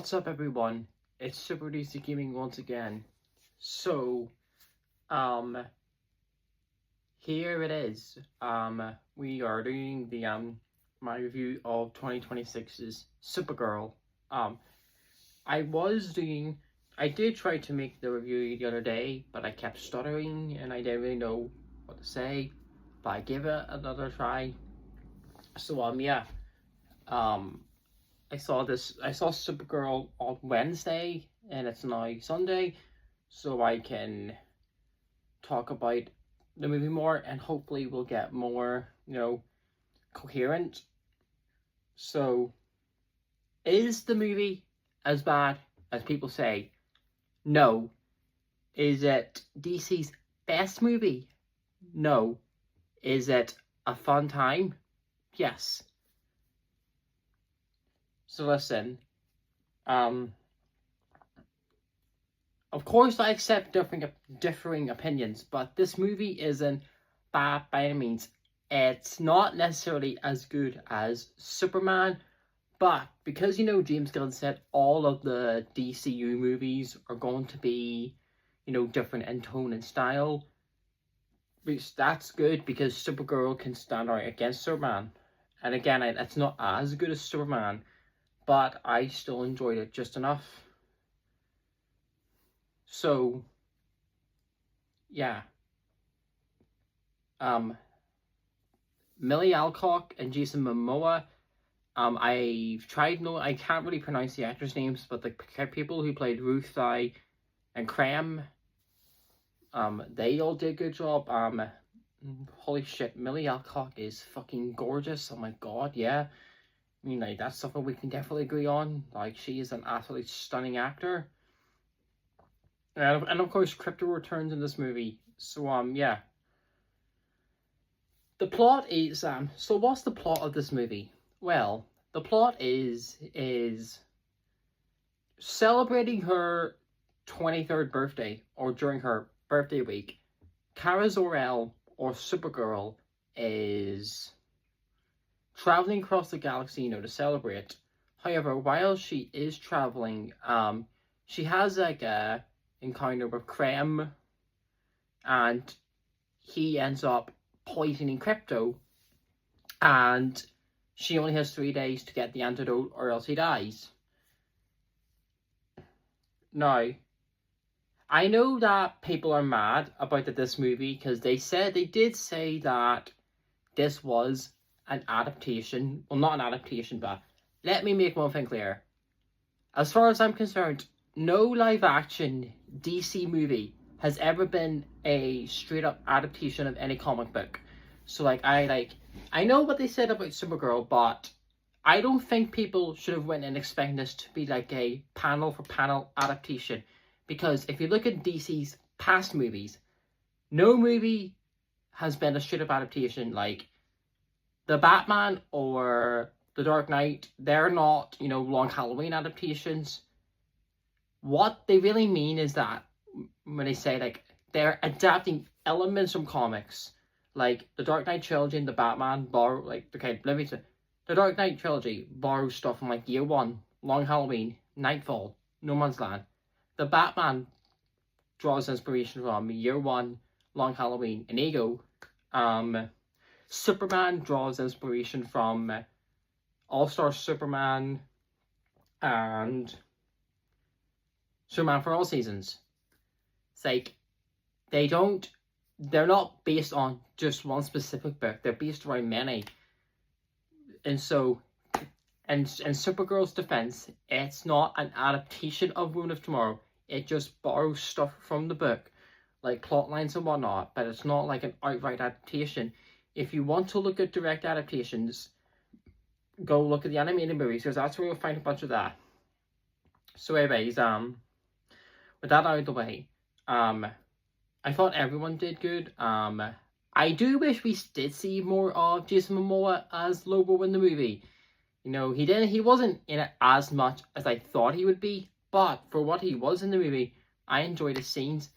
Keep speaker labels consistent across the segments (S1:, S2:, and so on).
S1: What's up, everyone? It's Super DC Gaming once again. So, here it is. We are doing the my review of 2026's Supergirl. I did try to make the review the other day, but I kept stuttering and I didn't really know what to say. But I gave it another try. So, yeah. I saw Supergirl on Wednesday, and it's now Sunday, so I can talk about the movie more, and hopefully we'll get more, coherent. So, is the movie as bad as people say? No. Is it DC's best movie? No. Is it a fun time? Yes. So listen, of course I accept differing opinions, but this movie isn't bad by any means. It's not necessarily as good as Superman, but because, James Gunn said all of the DCU movies are going to be, different in tone and style, which that's good because Supergirl can stand out against Superman. And again, it's not as good as Superman, but I still enjoyed it just enough. So, yeah. Millie Alcock and Jason Momoa. I can't really pronounce the actors' names, but the people who played Ruth and Cram, they all did a good job. Holy shit, Millie Alcock is fucking gorgeous. Oh my god, yeah. I mean, that's something we can definitely agree on. She is an absolutely stunning actor. And of course, Crypto returns in this movie. So, yeah. The plot is, so what's the plot of this movie? Well, the plot is celebrating her 23rd birthday, or during her birthday week, Kara Zor-El, or Supergirl, is traveling across the galaxy, to celebrate. However, while she is traveling, she has a encounter with Krem, and he ends up poisoning Crypto, and she only has 3 days to get the antidote or else he dies. Now, I know that people are mad about this movie because they did say that this was an adaptation. Well, not an adaptation, but let me make one thing clear. As far as I'm concerned, no live-action DC movie has ever been a straight-up adaptation of any comic book. So, I know what they said about Supergirl, but I don't think people should have went in expecting this to be a panel-for-panel adaptation. Because if you look at DC's past movies, no movie has been a straight-up adaptation. The Batman or The Dark Knight, they're not, Long Halloween adaptations. What they really mean is that when they say, they're adapting elements from comics, The Dark Knight trilogy and the Batman borrow, the Dark Knight trilogy borrows stuff from, Year One, Long Halloween, Nightfall, No Man's Land. The Batman draws inspiration from Year One, Long Halloween, and Ego. Superman draws inspiration from All-Star Superman and Superman for All Seasons. It's they're not based on just one specific book. They're based around many. And so, in Supergirl's defense, it's not an adaptation of Woman of Tomorrow. It just borrows stuff from the book, plot lines and whatnot, but it's not an outright adaptation. If you want to look at direct adaptations, go look at the animated movies, because that's where you'll find a bunch of that. So anyways, with that out of the way, I thought everyone did good. I do wish we did see more of Jason Momoa as Lobo in the movie. He wasn't in it as much as I thought he would be, but for what he was in the movie, I enjoyed his scenes.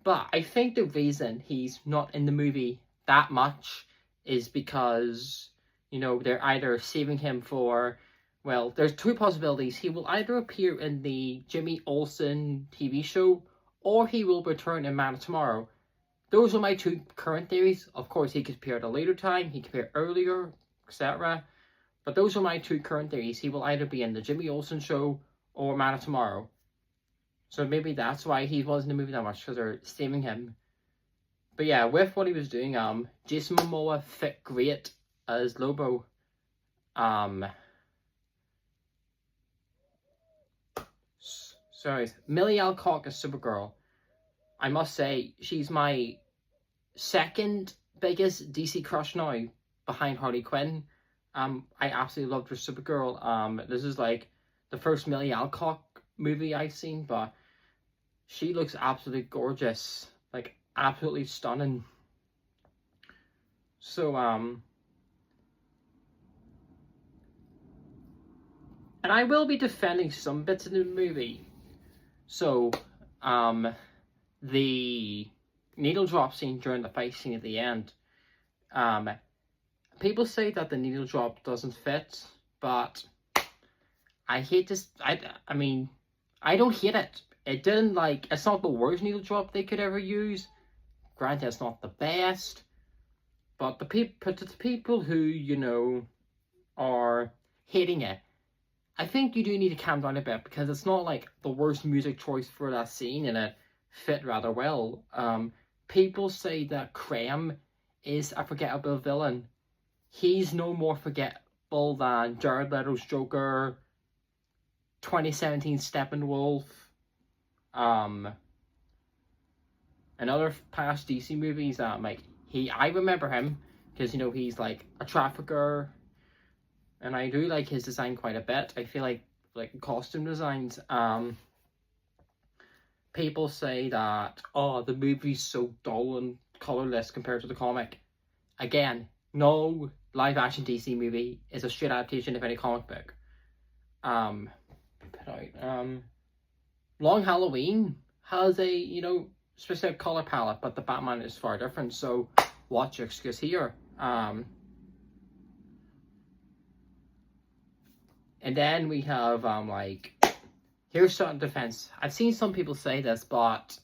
S1: But I think the reason he's not in the movie that much is because, they're either saving him for well, there's two possibilities. He will either appear in the Jimmy Olsen TV show, or he will return in Man of Tomorrow. Those are my two current theories. Of course, he could appear at a later time, he could appear earlier, etc. But those are my two current theories. He will either be in the Jimmy Olsen show or Man of Tomorrow. So maybe that's why he wasn't in the movie that much, because they're saving him. But yeah, with what he was doing, Jason Momoa fit great as Lobo. Sorry, Millie Alcock as Supergirl. I must say, she's my second biggest DC crush now, behind Harley Quinn. I absolutely loved her Supergirl. This is like the first Millie Alcock movie I've seen, but she looks absolutely gorgeous, like absolutely stunning. So and I will be defending some bits of the movie. So the needle drop scene during the fight scene at the end, people say that the needle drop doesn't fit, but I hate this. I mean, I don't hate it. It didn't, like, it's not the worst needle drop they could ever use. Granted, it's not the best, but the people who, you know, are hating it, I think you do need to calm down a bit, because it's not like the worst music choice for that scene, and it fit rather well. People say that Krem is a forgettable villain. He's no more forgettable than Jared Leto's Joker, 2017 Steppenwolf, and other past DC movies that, like, I remember him because, you know, he's like a trafficker, and I do like his design quite a bit. I feel like costume designs, people say that, oh, the movie's so dull and colorless compared to the comic. Again, no live action DC movie is a straight adaptation of any comic book. Long Halloween has a, you know, specific color palette, but the Batman is far different, so what's your excuse here? And then we have, like, here's certain defense. I've seen some people say this, but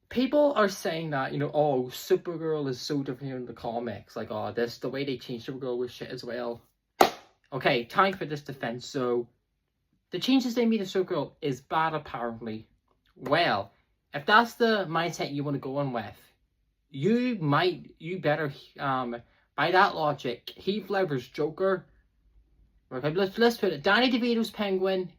S1: people are saying that, you know, oh, Supergirl is so different in the comics. Like, oh, the way they changed Supergirl was shit as well. Okay, time for this defense. So, the changes they made to Supergirl is bad, apparently. Well, if that's the mindset you want to go on with, you better, by that logic, Heath Ledger's Joker, okay, let's put it, Danny DeVito's Penguin,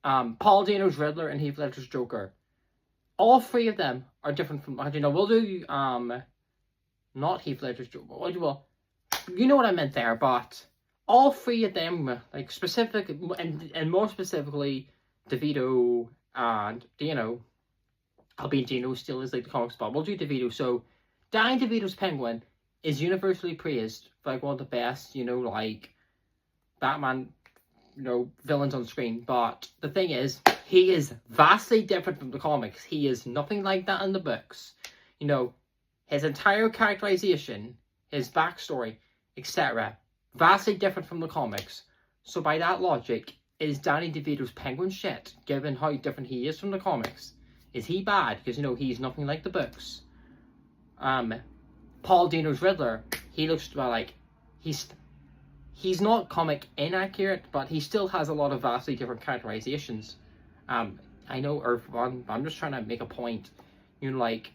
S1: Paul Dano's Riddler, and Heath Ledger's Joker. All three of them are different from, you know, we'll do, not Heath Ledger's Joker, well, you know what I meant there, but all three of them, like, specific, and more specifically, DeVito and Dano, albeit Dano still is like the comic spot, we'll do DeVito. So, Danny DeVito's Penguin is universally praised for, like, one of the best, you know, like, Batman, you know, villains on screen. But the thing is, he is vastly different from the comics. He is nothing like that in the books. You know, his entire characterization, his backstory, etc., vastly different from the comics. So by that logic, is Danny DeVito's Penguin shit, given how different he is from the comics? Is he bad? Because, you know, he's nothing like the books. Paul Dano's Riddler, he looks, well, like, he's not comic inaccurate, but he still has a lot of vastly different characterizations. I know, or I'm just trying to make a point. You know, like,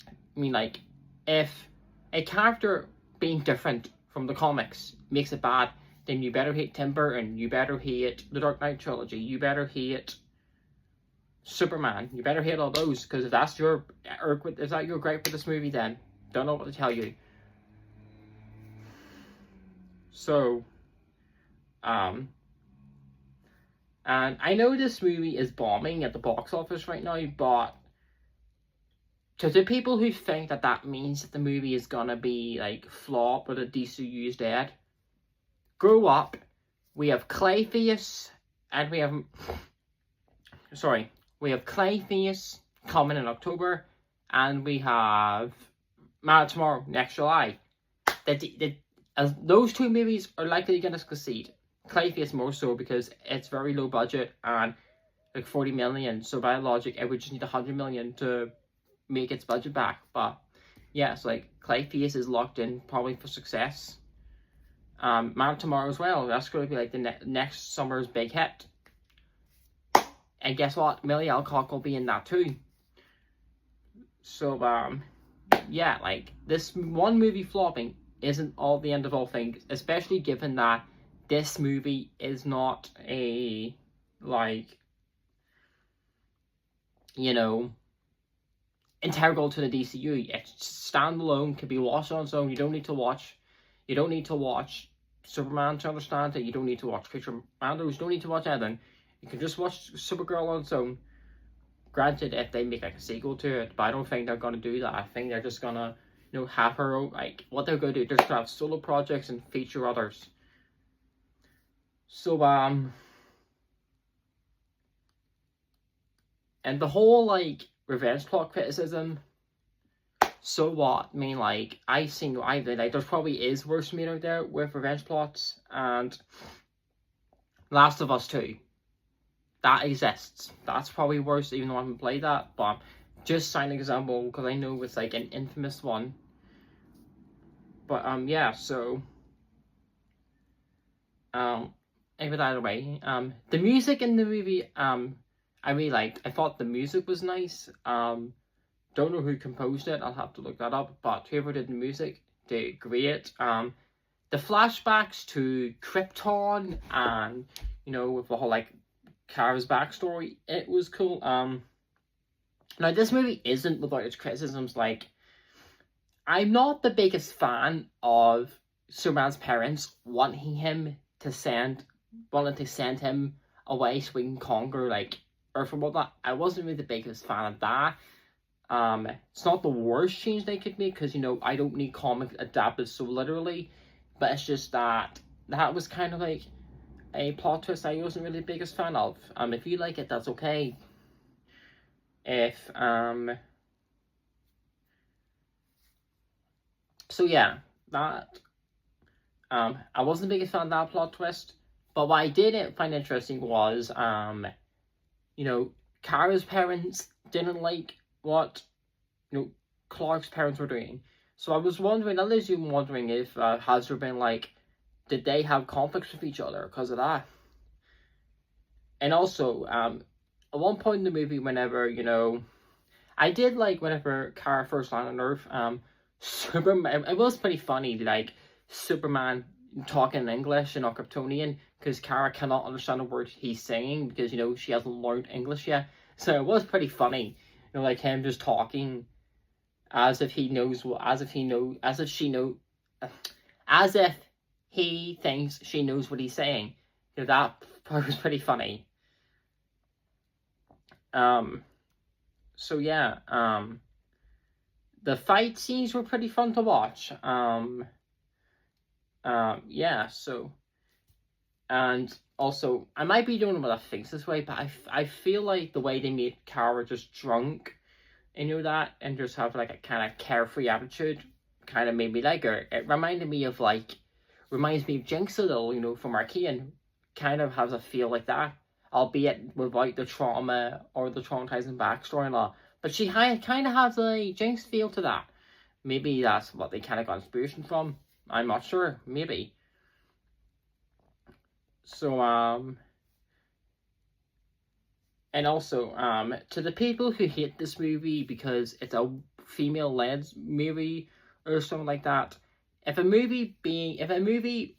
S1: I mean, like, if a character being different from the comics makes it bad, then you better hate Tim Burton, you better hate the Dark Knight trilogy, you better hate Superman, you better hate all those, because if that's your, or is that your gripe for this movie, then don't know what to tell you. So, and I know this movie is bombing at the box office right now, but to the people who think that that means that the movie is gonna be, like, flop or the DCU is dead, grow up. We have Clayface, and we have Clayface coming in October, and we have Man of Tomorrow next July. as those two movies are likely going to succeed. Clayface more so because it's very low budget and like 40 million. So by logic, it would just need 100 million to make its budget back. But yeah, so like Clayface is locked in probably for success. Man of Tomorrow as well. That's going to be like the next summer's big hit. And guess what? Millie Alcock will be in that too. So yeah, like this one movie flopping isn't all the end of all things, especially given that this movie is not a, like, you know, integral to the DCU. It's standalone, can be watched on its own. You don't need to watch Superman to understand it. You don't need to watch Creature Commandos. You don't need to watch anything. You can just watch Supergirl on its own. Granted, if they make like a sequel to it, but I don't think they're gonna do that. I think they're just gonna, have her own, like, what they're gonna do, they're just gonna have solo projects and feature others. So and the whole like revenge plot criticism, so what? I mean, like, there's probably is worse meat out there with revenge plots, and Last of Us 2. That exists. That's probably worse, even though I haven't played that, but just cite an example, because I know it's like an infamous one. But yeah, so anyway, either way, the music in the movie, I really liked. I thought the music was nice. Don't know who composed it, I'll have to look that up, but whoever did the music did great. The flashbacks to Krypton and, with the whole like Kara's backstory, it was cool. Now this movie isn't without its criticisms. Like, I'm not the biggest fan of Superman's parents wanting to send him away so we can conquer like Earth and whatnot. I wasn't really the biggest fan of that. It's not the worst change they could make, because I don't need comics adapted so literally, but it's just that was kind of like a plot twist I wasn't really the biggest fan of. If you like it, that's okay. So yeah, that I wasn't the biggest fan of that plot twist, but what I did find interesting was Kara's parents didn't like what Clark's parents were doing. So I was wondering, at least I'm wondering if has there been like, did they have conflicts with each other because of that? And also, at one point in the movie, whenever, I did like whenever Kara first landed on Earth, Superman, it was pretty funny, like, Superman talking in English and not Kryptonian, because Kara cannot understand a word he's saying, because, she hasn't learned English yet. So it was pretty funny, like him just talking as if he thinks she knows what he's saying. That part was pretty funny. So yeah, the fight scenes were pretty fun to watch. Yeah, so, and also, I might be doing what I think this way, but I feel like the way they made Kara just drunk, and and just have like a kind of carefree attitude, kind of made me like her. It reminds me of Jinx a little, from Arcane. Kind of has a feel like that, albeit without the trauma or the traumatizing backstory and all. But she kind of has a Jinx feel to that. Maybe that's what they kind of got inspiration from. I'm not sure. Maybe. So, and also, to the people who hate this movie because it's a female-led movie or something like that, if a movie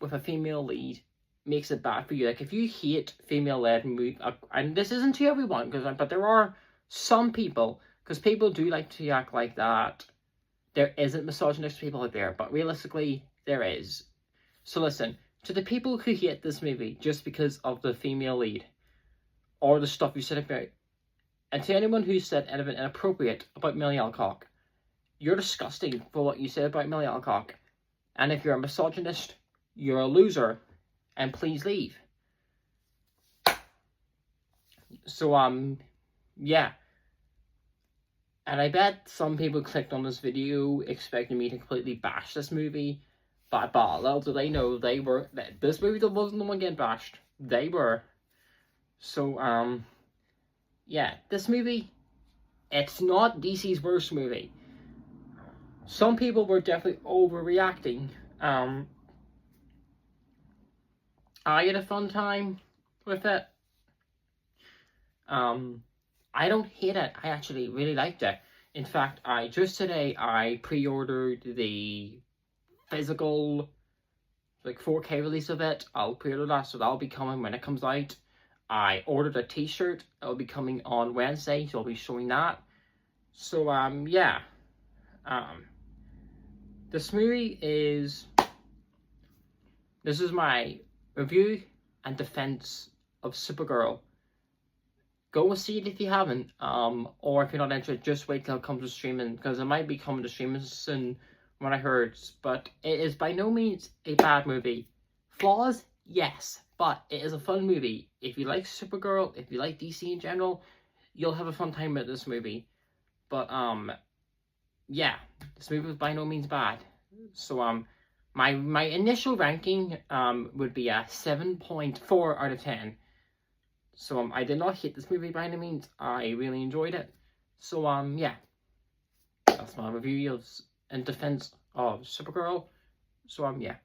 S1: with a female lead makes it bad for you, like if you hate female-led movie, and this isn't to everyone, but there are some people, because people do like to act like that there isn't misogynistic people out there, but realistically there is. So listen, to the people who hate this movie just because of the female lead or the stuff you said about, and to anyone who said anything inappropriate about Millie Alcock, you're disgusting for what you said about Millie Alcock. And if you're a misogynist, you're a loser, and please leave. So, yeah. And I bet some people clicked on this video expecting me to completely bash this movie, But little do they know, this movie wasn't the one getting bashed. They were. So yeah, this movie, it's not DC's worst movie. Some people were definitely overreacting. I had a fun time with it. I don't hate it. I actually really liked it. In fact, just today I pre-ordered the physical, like, 4K release of it. I'll pre-order that, so that'll be coming when it comes out. I ordered a t-shirt. It'll be coming on Wednesday, so I'll be showing that. So yeah. This movie is... This is my review and defense of Supergirl. Go and see it if you haven't, or if you're not interested, just wait till it comes to streaming, because it might be coming to streaming soon, what I heard. But it is by no means a bad movie. Flaws, yes, but it is a fun movie. If you like Supergirl, if you like DC in general, you'll have a fun time with this movie. But yeah, this movie was by no means bad. So my initial ranking would be a 7.4 out of 10. So I did not hate this movie by any means. I really enjoyed it. So yeah, that's my review in defense of Supergirl. So yeah.